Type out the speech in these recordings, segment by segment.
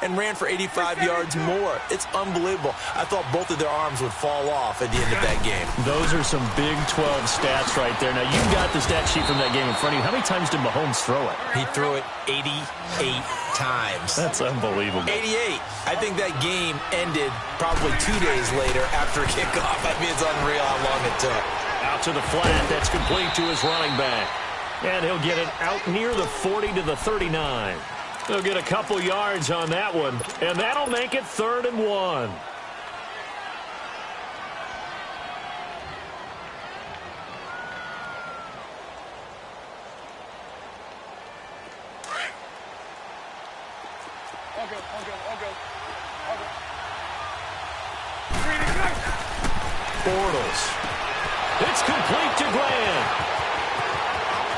and ran for 85 yards more. It's unbelievable. I thought both of their arms would fall off at the end of that game. Those are some Big 12 stats right there. Now, you've got the stat sheet from that game in front of you. How many times did Mahomes throw it? He threw it 88 times. That's unbelievable. 88. I think that game ended probably 2 days later after kickoff. I mean, it's unreal how long it took. Out to the flat. That's complete to his running back. And he'll get it out near the 40 to the 39. He'll get a couple yards on that one, and that'll make it 3rd and 1. Bortles. It's complete to Grant.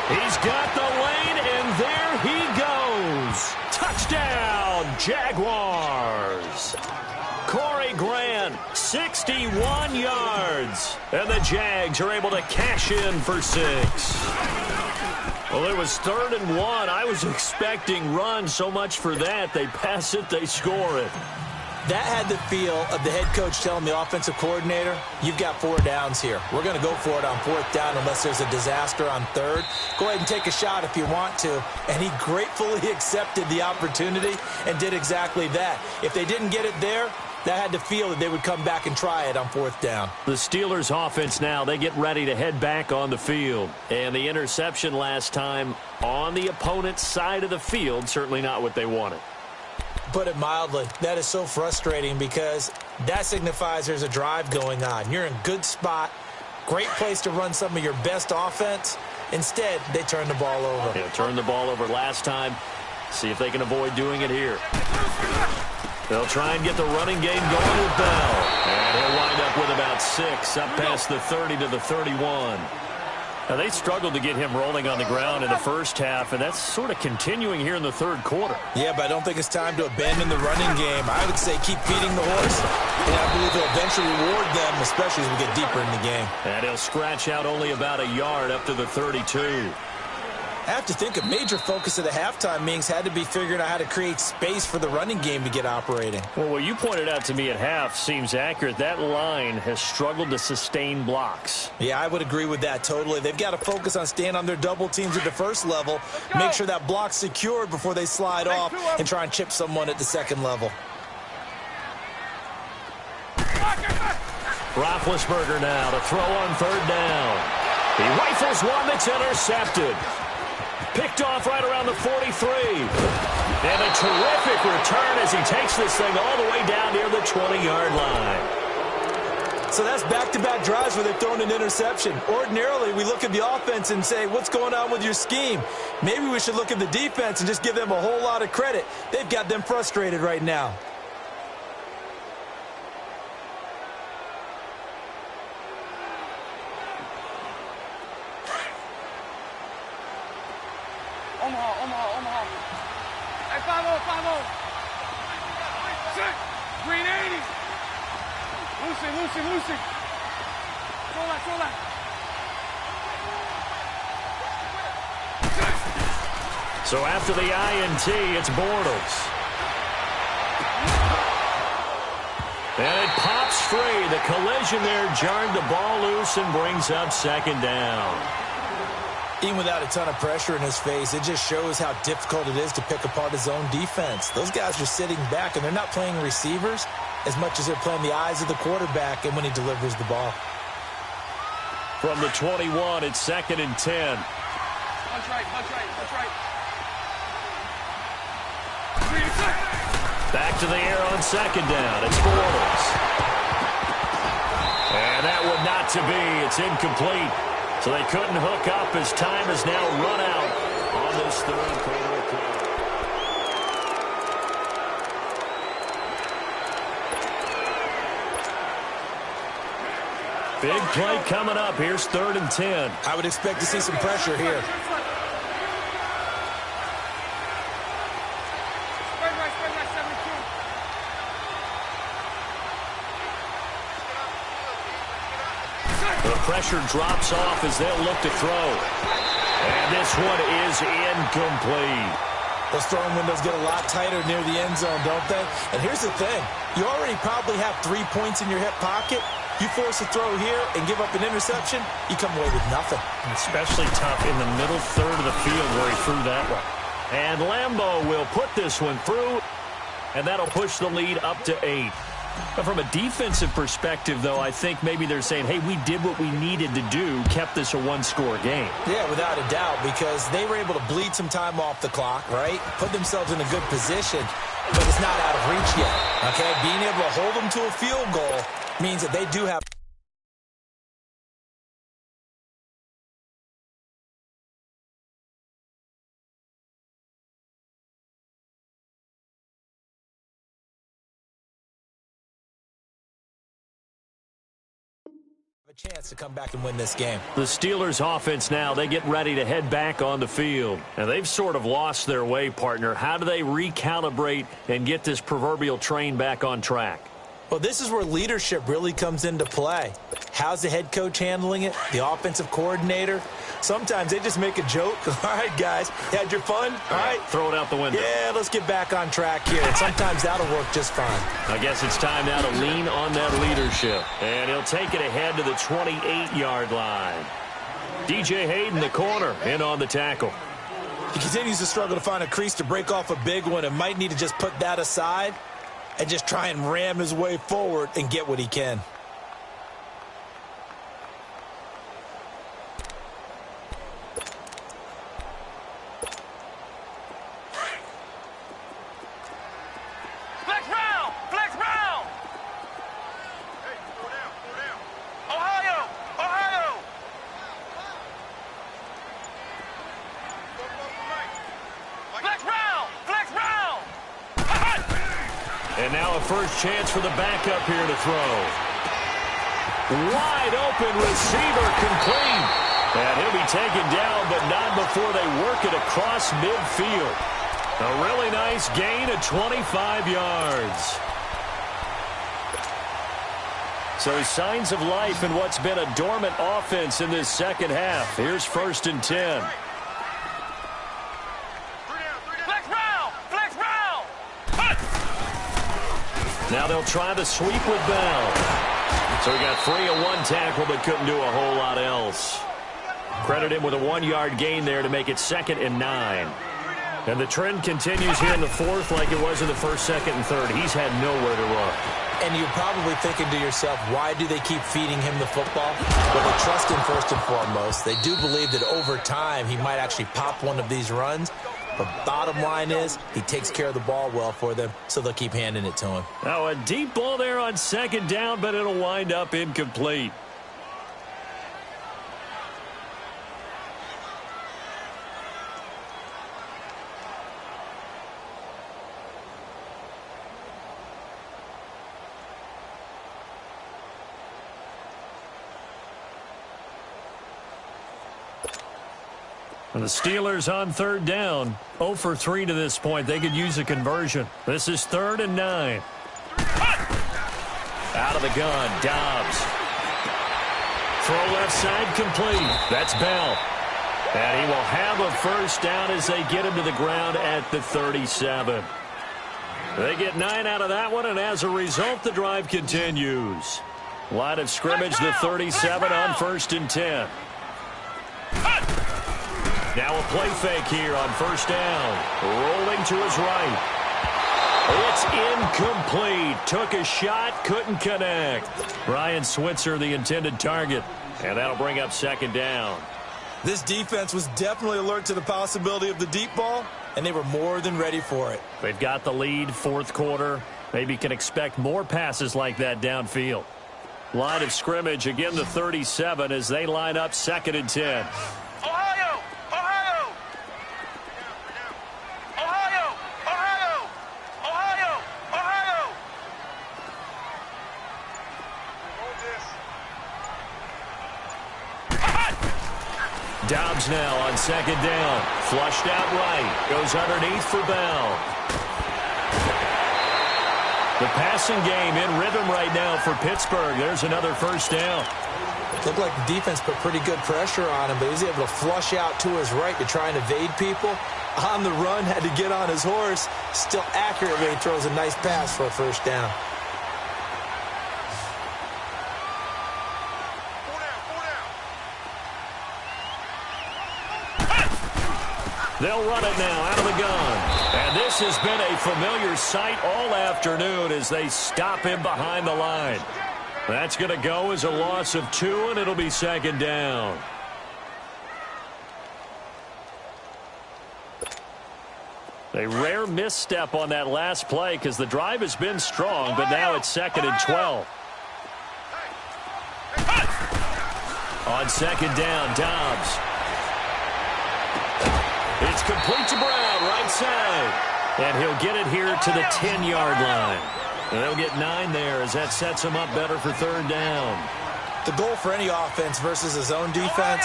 He's got the lane, and there he goes. Touchdown, Jaguars. Corey Grant, 61 yards. And the Jags are able to cash in for 6. Well, it was 3rd and 1. I was expecting run, so much for that. They pass it, they score it. That had the feel of the head coach telling the offensive coordinator, you've got 4 downs here. We're going to go for it on 4th down unless there's a disaster on 3rd. Go ahead and take a shot if you want to. And he gratefully accepted the opportunity and did exactly that. If they didn't get it there, that had the feel that they would come back and try it on 4th down. The Steelers offense now, they get ready to head back on the field. And the interception last time on the opponent's side of the field, certainly not what they wanted. Put it mildly, that is so frustrating because that signifies there's a drive going on. You're in a good spot, great place to run some of your best offense. Instead, they turn the ball over. Yeah, turned the ball over last time. See if they can avoid doing it here. They'll try and get the running game going with Bell. And he'll wind up with about 6 up past the 30 to the 31. Now, they struggled to get him rolling on the ground in the first half, and that's sort of continuing here in the 3rd quarter. Yeah, but I don't think it's time to abandon the running game. I would say keep feeding the horse, and I believe he'll eventually reward them, especially as we get deeper in the game. And he'll scratch out only about a yard up to the 32. I have to think a major focus of the halftime meetings had to be figuring out how to create space for the running game to get operating. Well, what you pointed out to me at half seems accurate. That line has struggled to sustain blocks. Yeah, I would agree with that totally. They've got to focus on staying on their double teams at the first level, make sure that block's secured before they slide off and try and chip someone at the second level. Roethlisberger now to throw on 3rd down. He rifles one that's intercepted. Picked off right around the 43. And a terrific return as he takes this thing all the way down near the 20-yard line. So that's back-to-back drives where they've thrown an interception. Ordinarily, we look at the offense and say, what's going on with your scheme? Maybe we should look at the defense and just give them a whole lot of credit. They've got them frustrated right now. Omaha. Hey, 5-0. Check. Green 80. Lucy. Throw that. So after the INT, it's Bortles. And it pops free. The collision there jarred the ball loose and brings up 2nd down. Even without a ton of pressure in his face, it just shows how difficult it is to pick apart his own defense. Those guys are sitting back, and they're not playing receivers as much as they're playing the eyes of the quarterback and when he delivers the ball. From the 21, it's 2nd and 10. Punch right. Back to the air on 2nd down. It's Bortles. And that one not to be. It's incomplete. So they couldn't hook up as time has now run out on this 3rd quarter play. Big play coming up. Here's 3rd and 10. I would expect to see some pressure here. The pressure drops off as they'll look to throw. And this one is incomplete. Those throwing windows get a lot tighter near the end zone, don't they? And here's the thing. You already probably have 3 points in your hip pocket. You force a throw here and give up an interception, you come away with nothing. Especially tough in the middle third of the field where he threw that one. And Leemo will put this one through, and that'll push the lead up to 8. But from a defensive perspective, though, I think maybe they're saying, hey, we did what we needed to do, kept this a one-score game. Yeah, without a doubt, because they were able to bleed some time off the clock, right? Put themselves in a good position, but it's not out of reach yet, okay? Being able to hold them to a field goal means that they do have a chance to come back and win this game. The Steelers offense now, they get ready to head back on the field. And they've sort of lost their way, partner. How do they recalibrate and get this proverbial train back on track? Well, this is where leadership really comes into play. How's the head coach handling it? The offensive coordinator? Sometimes they just make a joke. All right, guys, had your fun? All right. Throw it out the window. Yeah, let's get back on track here. And sometimes that'll work just fine. I guess it's time now to lean on that leadership. And he'll take it ahead to the 28-yard line. DJ Hayden, the corner, in on the tackle. He continues to struggle to find a crease to break off a big one and might need to just put that aside and just try and ram his way forward and get what he can. Flex round! Flex round! Hey, go down, go down. Ohio! Ohio! Flex round! Flex round! And now a first chance for the backup here to throw. Wide open receiver complete. And he'll be taken down, but not before they work it across midfield. A really nice gain of 25 yards. So signs of life in what's been a dormant offense in this second half. Here's 1st and 10. Now they'll try the sweep with Bell. So he got free of one tackle but couldn't do a whole lot else. Credit him with a 1-yard gain there to make it 2nd and 9. And the trend continues here in the 4th like it was in the 1st, 2nd, and 3rd. He's had nowhere to run. And you're probably thinking to yourself, why do they keep feeding him the football? Well, they trust him first and foremost. They do believe that over time he might actually pop one of these runs. But bottom line is, he takes care of the ball well for them, so they'll keep handing it to him. Now a deep ball there on 2nd down, but it'll wind up incomplete. And the Steelers on 3rd down. 0 for 3 to this point. They could use a conversion. This is 3rd and 9. Out of the gun, Dobbs. Throw left side complete. That's Bell. And he will have a first down as they get him to the ground at the 37. They get 9 out of that one, and as a result, the drive continues. Line of scrimmage, the 37 on 1st and 10. Now a play fake here on 1st down. Rolling to his right. It's incomplete. Took a shot, couldn't connect. Ryan Switzer, the intended target. And that'll bring up 2nd down. This defense was definitely alert to the possibility of the deep ball, and they were more than ready for it. They've got the lead, 4th quarter. Maybe can expect more passes like that downfield. Line of scrimmage, again the 37 as they line up 2nd and 10. Ohio! Ohio! Ohio! Ohio! Ohio! Ohio! Dobbs now on 2nd down. Flushed out right. Goes underneath for Bell. The passing game in rhythm right now for Pittsburgh. There's another first down. Looked like the defense put pretty good pressure on him, but he was able to flush out to his right to try and evade people. On the run, had to get on his horse. Still accurately throws a nice pass for a first down. They'll run it now out of the gun. And this has been a familiar sight all afternoon as they stop him behind the line. That's going to go as a loss of 2, and it'll be second down. A rare misstep on that last play because the drive has been strong, but now it's second and 12. On second down, Dobbs. It's complete to Brown, right side. And he'll get it here to the 10-yard line. And they'll get 9 there as that sets him up better for third down. The goal for any offense versus his own defense,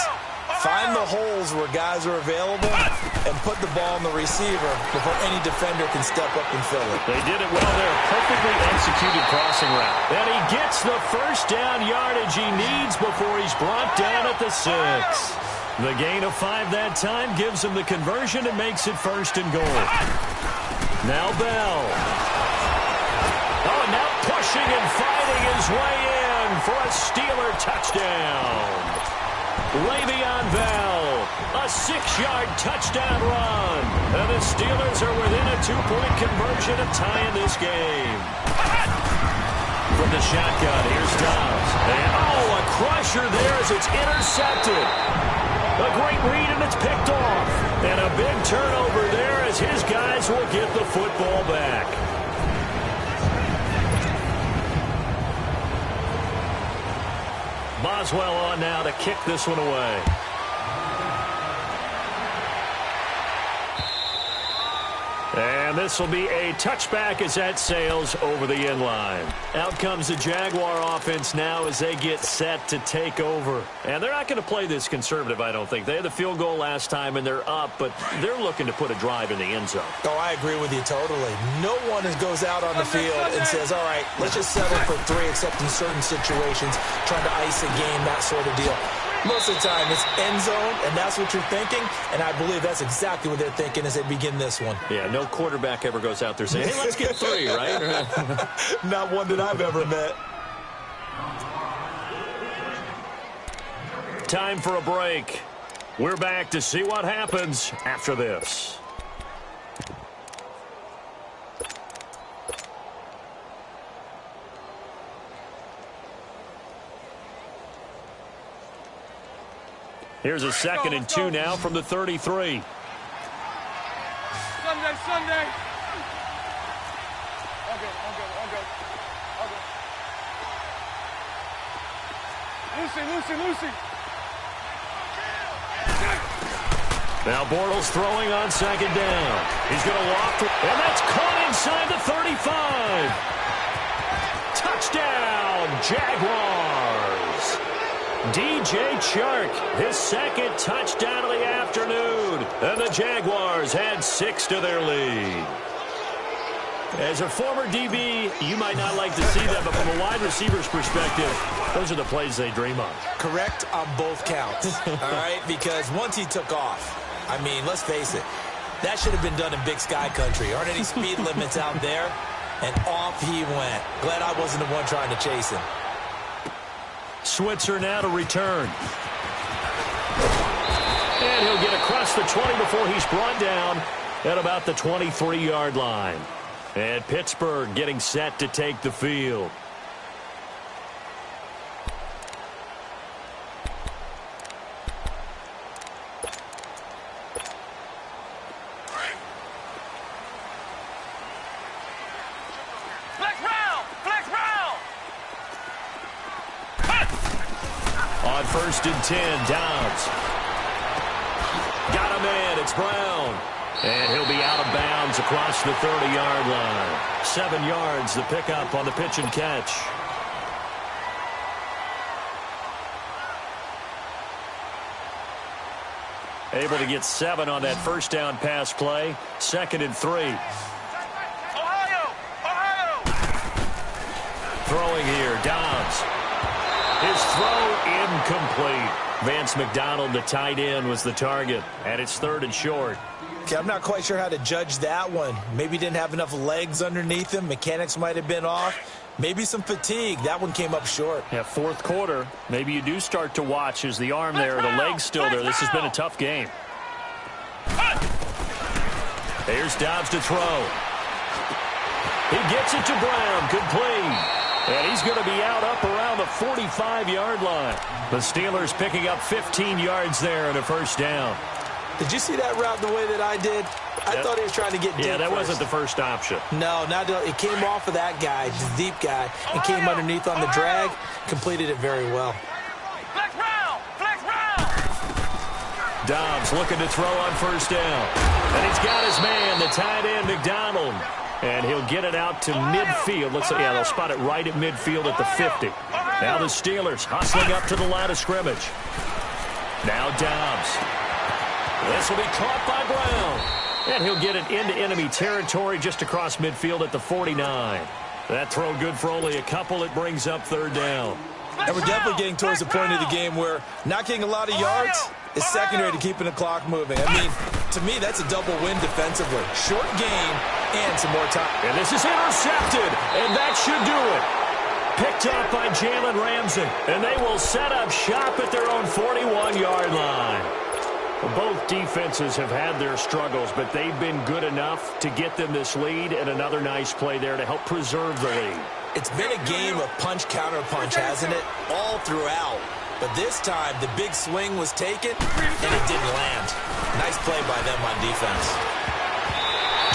find the holes where guys are available and put the ball in the receiver before any defender can step up and fill it. They did it well there. Perfectly executed crossing route. And he gets the first down yardage he needs before he's brought down at the 6. The gain of 5 that time gives him the conversion and makes it first and goal. Now Bell. Oh, now pushing and fighting his way in for a Steeler touchdown. Le'Veon Bell, a 6-yard touchdown run. And the Steelers are within a 2-point conversion of tying this game. From the shotgun, here's Dobbs. And oh, a crusher there as it's intercepted. A great read, and it's picked off. And a big turnover there as his guys will get the football back. Boswell on now to kick this one away. And this will be a touchback as that sails over the end line. Out comes the Jaguar offense now as they get set to take over. And they're not going to play this conservative, I don't think. They had the field goal last time, and they're up, but they're looking to put a drive in the end zone. Oh, I agree with you totally. No one goes out on the field and says, all right, let's just settle for 3, except in certain situations, trying to ice a game, that sort of deal. Most of the time, it's end zone, and that's what you're thinking, and I believe that's exactly what they're thinking as they begin this one. Yeah, no quarterback ever goes out there saying, hey, let's get 3, right? Not one that I've ever met. Time for a break. We're back to see what happens after this. Here's a second and 2 now from the 33. Sunday. Lucy. Now Bortles throwing on second down. He's going to walk, and that's caught inside the 35. Touchdown, Jaguars. DJ Chark, his second touchdown of the afternoon. And the Jaguars had 6 to their lead. As a former DB, you might not like to see that, but from a wide receiver's perspective, those are the plays they dream of. Correct on both counts, all right? Because once he took off, I mean, let's face it, that should have been done in Big Sky Country. Aren't any speed limits out there? And off he went. Glad I wasn't the one trying to chase him. Switzer now to return. And he'll get across the 20 before he's brought down at about the 23-yard line. And Pittsburgh getting set to take the field. On 1st and 10, Dobbs. Got him in. It's Brown. And he'll be out of bounds across the 30-yard line. 7 yards, the pickup on the pitch and catch. Able to get 7 on that first down pass play. 2nd and 3. Ohio! Throwing here, Dobbs. His throw incomplete. Vance McDonald, the tight end, was the target, and it's 3rd and short. Okay, I'm not quite sure how to judge that one. Maybe didn't have enough legs underneath him. Mechanics might have been off. Maybe some fatigue. That one came up short. Yeah, 4th quarter. Maybe you do start to watch as the arm there, the leg's still there. This has been a tough game. Here's Dobbs to throw. He gets it to Brown. Complete. And he's going to be out up around the 45-yard line. The Steelers picking up 15 yards there and a 1st down. Did you see that route the way that I did? I thought he was trying to get deep. Yeah, that first. wasn't the first option. No, it came off of that guy, the deep guy, and came underneath on the drag. Completed it very well. Flex round! Flex round! Dobbs looking to throw on 1st down. And he's got his man, the tight end, McDonald. And he'll get it out to midfield. Looks like, they'll spot it right at midfield at the 50. Now the Steelers hustling up to the line of scrimmage. Now Dobbs. This will be caught by Brown. And he'll get it into enemy territory just across midfield at the 49. That throw good for only a couple. It brings up 3rd down. And we're definitely getting towards the point of the game where not getting a lot of yards is secondary to keeping the clock moving. I mean, to me, that's a double win defensively. Short gain and some more time. And this is intercepted, and that should do it. Picked up by Jalen Ramsey, and they will set up shop at their own 41-yard line. Well, both defenses have had their struggles, but they've been good enough to get them this lead, and another nice play there to help preserve the lead. It's been a game of punch-counter-punch, hasn't it? All throughout. But this time, the big swing was taken, and it didn't land. Nice play by them on defense.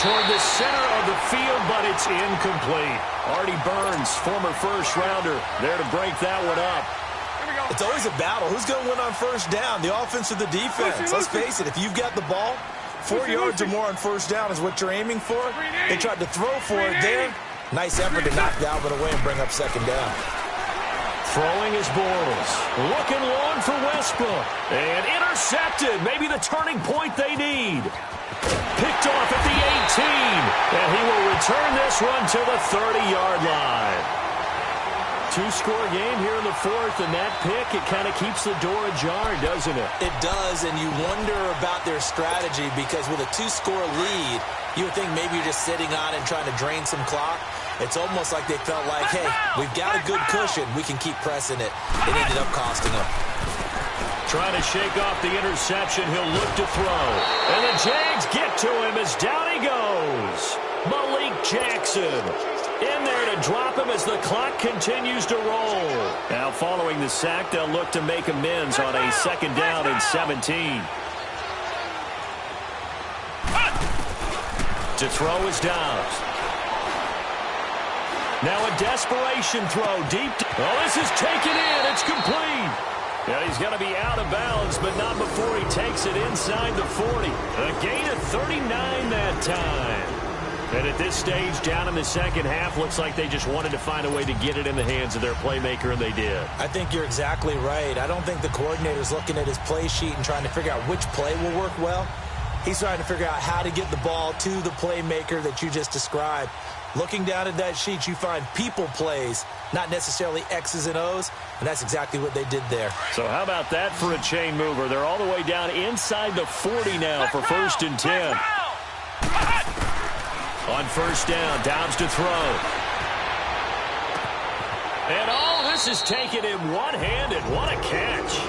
Toward the center of the field, but it's incomplete. Artie Burns, former first-rounder, there to break that one up. It's always a battle. Who's going to win on 1st down, the offense or the defense? Let's face it, if you've got the ball, 4 yards or more on 1st down is what you're aiming for. They tried to throw for it there. Nice effort to knock Dalvin away and bring up 2nd down. Throwing is Bortles. Looking long for Westbrook. And intercepted. Maybe the turning point they need. Picked off at the 18. And he will return this one to the 30-yard line. 2-score game here in the 4th, and that pick, it kind of keeps the door ajar, doesn't it? It does, and you wonder about their strategy because with a 2-score lead, you would think maybe you're just sitting on and trying to drain some clock. It's almost like they felt like, hey, we've got a good cushion. We can keep pressing it. It ended up costing them. Trying to shake off the interception. He'll look to throw. And the Jags get to him as down he goes. Malik Jackson in there to drop him as the clock continues to roll. Now following the sack, they'll look to make amends on a 2nd down and 17. To throw is Dobbs. Now a desperation throw deep. Oh, this is taken in. It's complete. Yeah, he's going to be out of bounds, but not before he takes it inside the 40. A gain of 39 that time. And at this stage, down in the 2nd half, looks like they just wanted to find a way to get it in the hands of their playmaker, and they did. I think you're exactly right. I don't think the coordinator's looking at his play sheet and trying to figure out which play will work well. He's trying to figure out how to get the ball to the playmaker that you just described. Looking down at that sheet, you find people plays, not necessarily X's and O's, and that's exactly what they did there. So how about that for a chain mover? They're all the way down inside the 40 now for 1st and 10. On 1st down, Dobbs to throw. And all this is taken in one-handed. What a catch.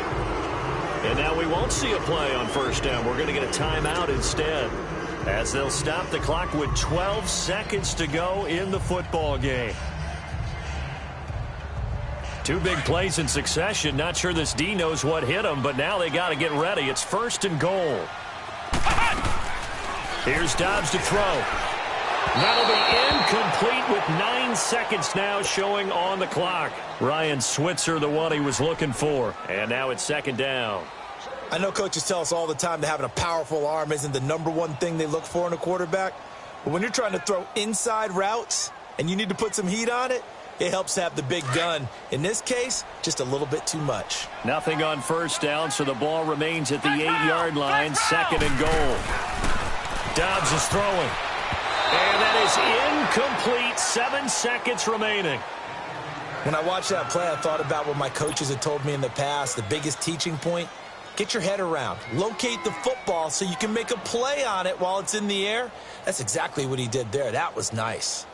And now we won't see a play on 1st down. We're going to get a timeout instead, as they'll stop the clock with 12 seconds to go in the football game. 2 big plays in succession. Not sure this D knows what hit him, but now they got to get ready. It's 1st and goal. Here's Dobbs to throw. That'll be incomplete with 9 seconds now showing on the clock. Ryan Switzer, the one he was looking for. And now it's 2nd down. I know coaches tell us all the time that having a powerful arm isn't the #1 thing they look for in a quarterback. But when you're trying to throw inside routes and you need to put some heat on it, it helps to have the big gun. In this case, just a little bit too much. Nothing on 1st down, so the ball remains at the 8-yard line, 2nd and goal. Dobbs is throwing. And that is incomplete. 7 seconds remaining. When I watched that play, I thought about what my coaches had told me in the past. The biggest teaching point, get your head around. Locate the football so you can make a play on it while it's in the air. That's exactly what he did there. That was nice.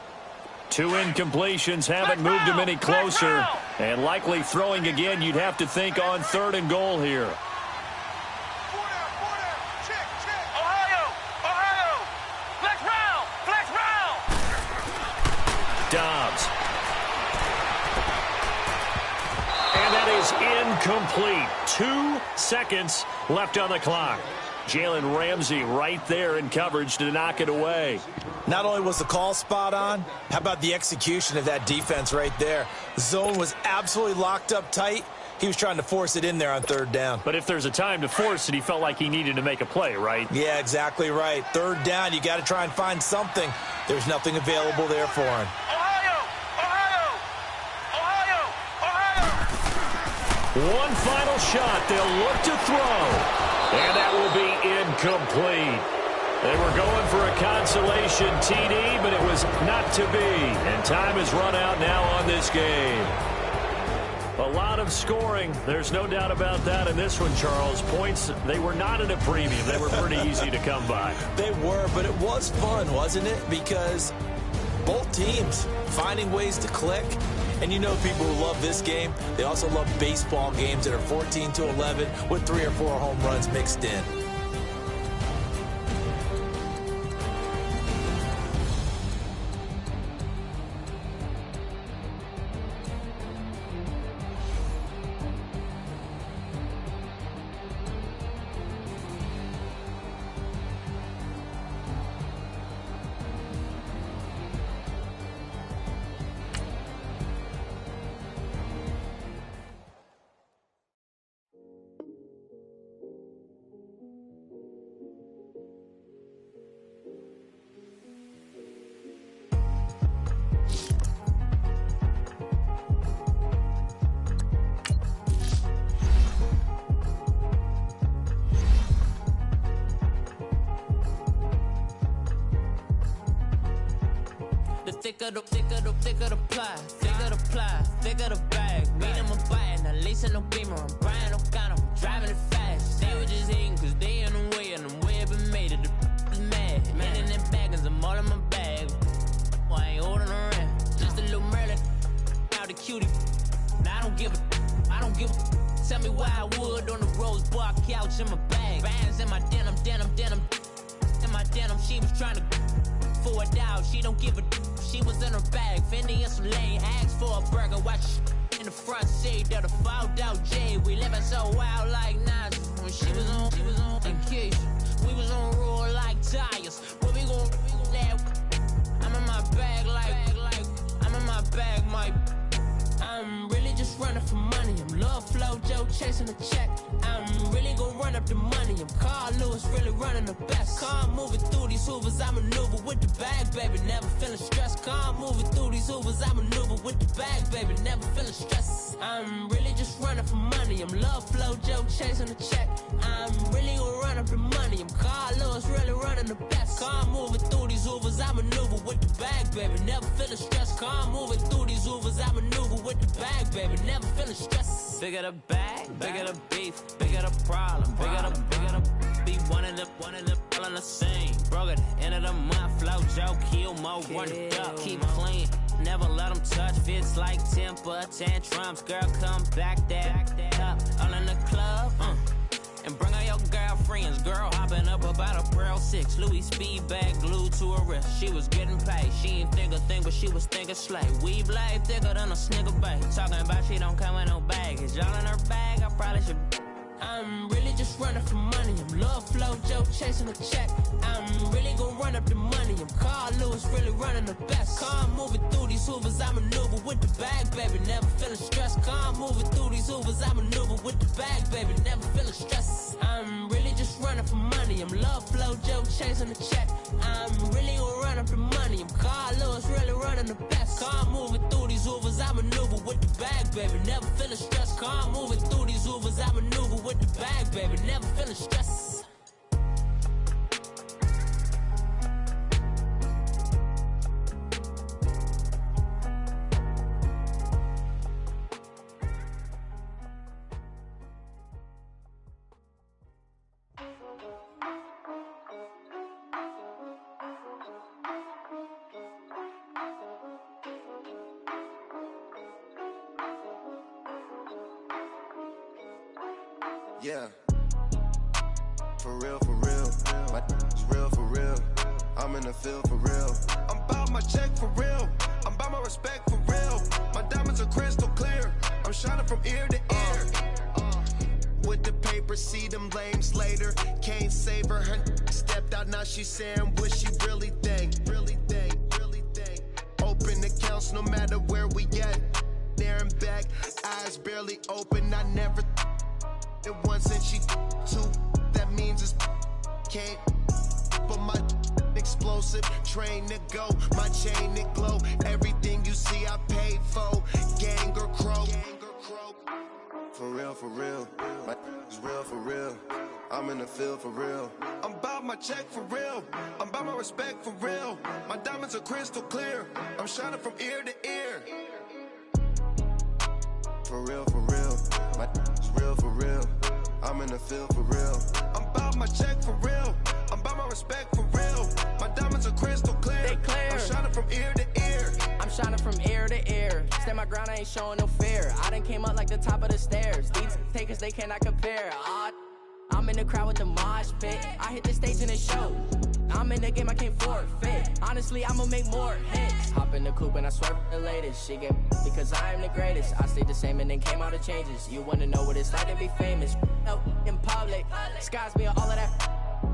2 incompletions haven't moved him any closer. And likely throwing again, you'd have to think on 3rd and goal here. Dobbs. And that is incomplete. 2 seconds left on the clock. Jalen Ramsey right there in coverage to knock it away. Not only was the call spot on, how about the execution of that defense right there? The zone was absolutely locked up tight. He was trying to force it in there on 3rd down. But if there's a time to force it, he felt like he needed to make a play, right? Yeah, exactly right. 3rd down, you got to try and find something. There's nothing available there for him. One final shot. They'll look to throw. And that will be incomplete. They were going for a consolation TD, but it was not to be. And time has run out now on this game. A lot of scoring. There's no doubt about that in this one, Charles. Points, they were not at a premium. They were pretty easy to come by. They were, but it was fun, wasn't it? Because both teams finding ways to click. And you know people who love this game, they also love baseball games that are 14-11 with 3 or 4 home runs mixed in. Thicker the ply, thicker the bag. Meet them a bite, now lacing no beamer. I'm Brian O'Connor, I'm driving it fast. They were just hating cause they in the way, and the way I've been made it, the is mad. Man in them baggins, I'm all in my bag. Well, I ain't holding around, just a little Merlin, out the cutie. Now I don't give a, tell me why I would on the rose bar couch in my bag. Bands in my denim, in my denim, she was trying to for it out, she don't give a. She was in her bag, Fendi and some lane, asked for a burger, watch in the front seat of the fouled out J. We living so wild like Nas. When she was on vacation, we was on roll like tires. Where we gon' that? I'm in my bag like I'm in my bag, my. I'm really just running for money. I'm Love Flow Joe chasing the check. I'm really gon' run up the money. I'm Carl Lewis, really running the best. Car moving through these hoovers, I maneuver with the bag, baby. Never feeling stressed. Car moving through these hoovers, I maneuver with the bag, baby. Never feeling stressed. I'm really just running for money. I'm Love Flow Joe chasing the check. I'm really gon' run up the money. I'm Carl Lewis, really running the best. Car moving through these hoovers, I maneuver with the bag, baby. Never feeling stressed. Car moving through these hoovers, I maneuver with the bag, baby. Never feeling stressed. Bigger the bag, bigger the beef, bigger the problem, bigger the be one of the all in the same. Broke at the end of the month, Flow Joe, kill mo, run it up, keep clean. Never let them touch, fits like temper tantrums. Girl, come back that up, all in the club, and bring all your girlfriends. Girl hopping up about a Pearl 6 Louis speed bag glued to her wrist. She was getting paid, she ain't think a thing, but she was thinking slay. We blade thicker than a snicker bag. Talking about she don't come with no baggage. Y'all in her bag, I probably should. I'm really just running for money. I'm Love Flow Joe chasing a check. I'm really gon' run up the money. I'm Carl Lewis, really running the best. Car moving through these hoovers, I maneuver with the bag, baby. Never feeling stressed. Car moving through these hoovers, I maneuver with the bag, baby. Never feeling stressed. I'm really just running for money. I'm Love Flow Joe chasing the check. I'm really gon' run up the money. I'm Carl Lewis, really running the best. Car moving through these hoovers, I maneuver with the bag, baby. Never feeling stressed. Car moving through these hoovers, I maneuver with the bag, baby. Never feeling stressed. Yeah. For real, for real. My is real, for real. I'm in the field for real. I'm about my check for real. I'm about my respect for real. My diamonds are crystal clear. I'm shining from ear to ear. With the paper, see them lames later. Can't save her. Her stepped out, now she's saying what she really think. Really think, really think. Open accounts no matter where we at. There and back, eyes barely open. I never it once and she two. That means it's can't. But my explosive, train to go. My chain it glow. Everything you see I paid for. Gang or crow. For real, for real. My is real for real. I'm in the field for real. I'm about my check for real. I'm about my respect for real. My diamonds are crystal clear. I'm shining from ear to ear. For real, for real. My is real for real. I'm in the field for real. I'm about my check for real. I'm about my respect for real. My diamonds are crystal clear. They clear. I'm shining from ear to ear. I'm shining from ear to ear. Stand my ground, I ain't showing no fear. I done came up like the top of the stairs. These takers, they cannot compare. I'm in the crowd with the mosh pit. I hit the stage in the show. I'm in the game, I can't forfeit. Honestly, I'ma make more hits. Hop in the coupe and I swerve the latest. She get because I am the greatest. I stayed the same and then came out of changes. You wanna know what it's like to be famous? No, in public, skies me all of that.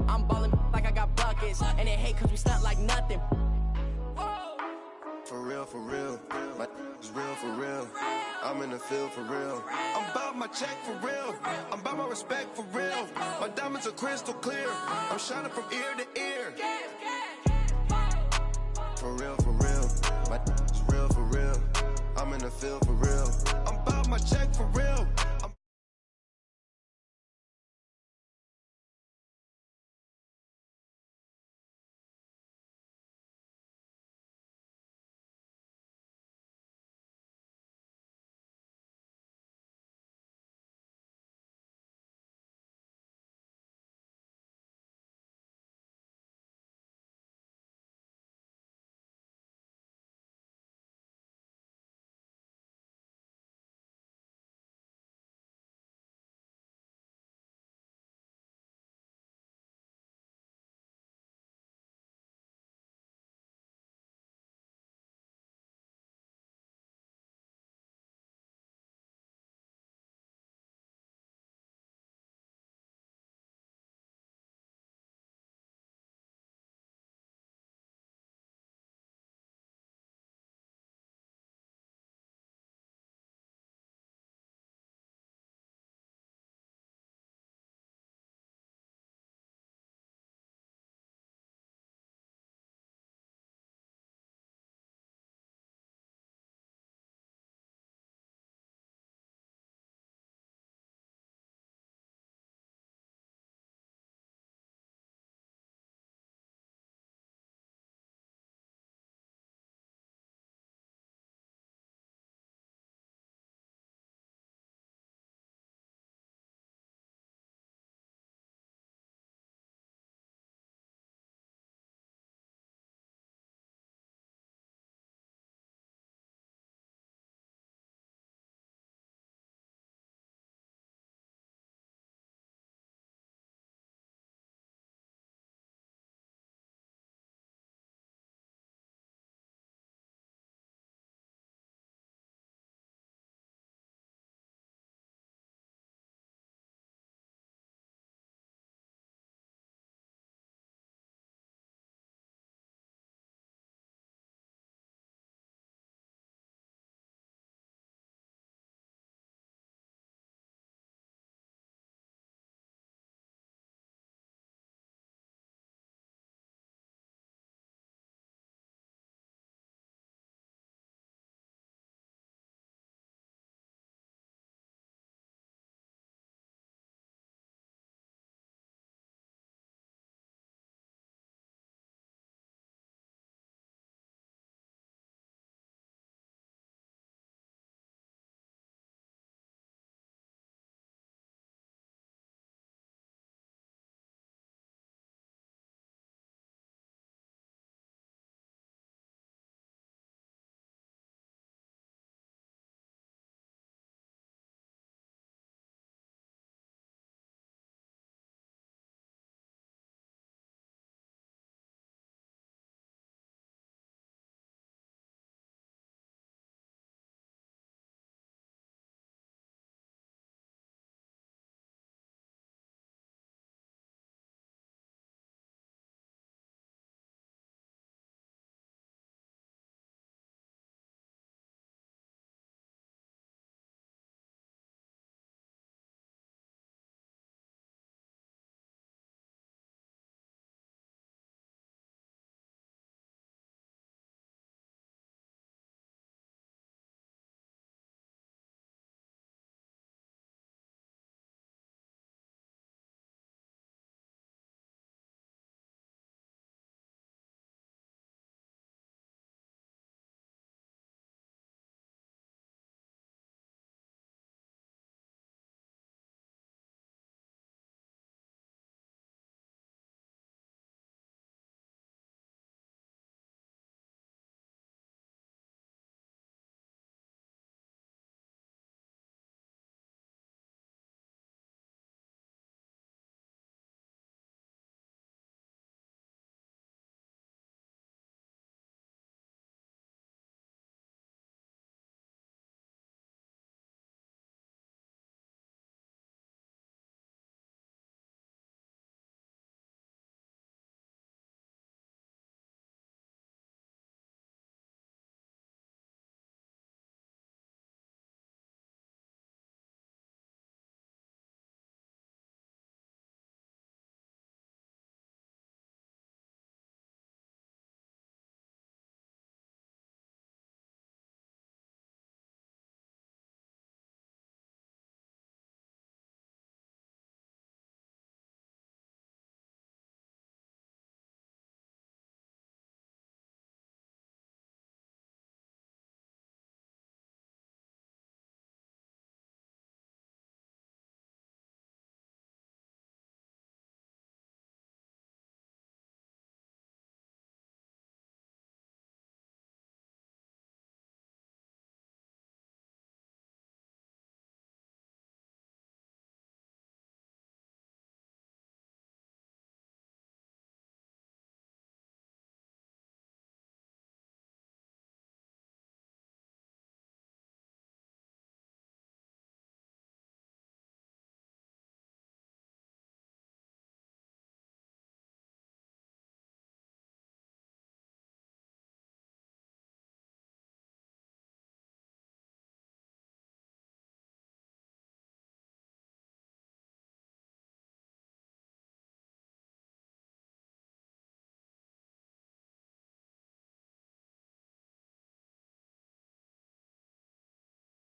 I'm ballin' like I got buckets. And they hate cause we stunt like nothing. For real, for real. My is real for real. I'm in the field for real. I'm about my check for real. I'm about my respect for real. My diamonds are crystal clear. I'm shining from ear to ear. For real, for real. My is real for real. I'm in the field for real. I'm about my check for real.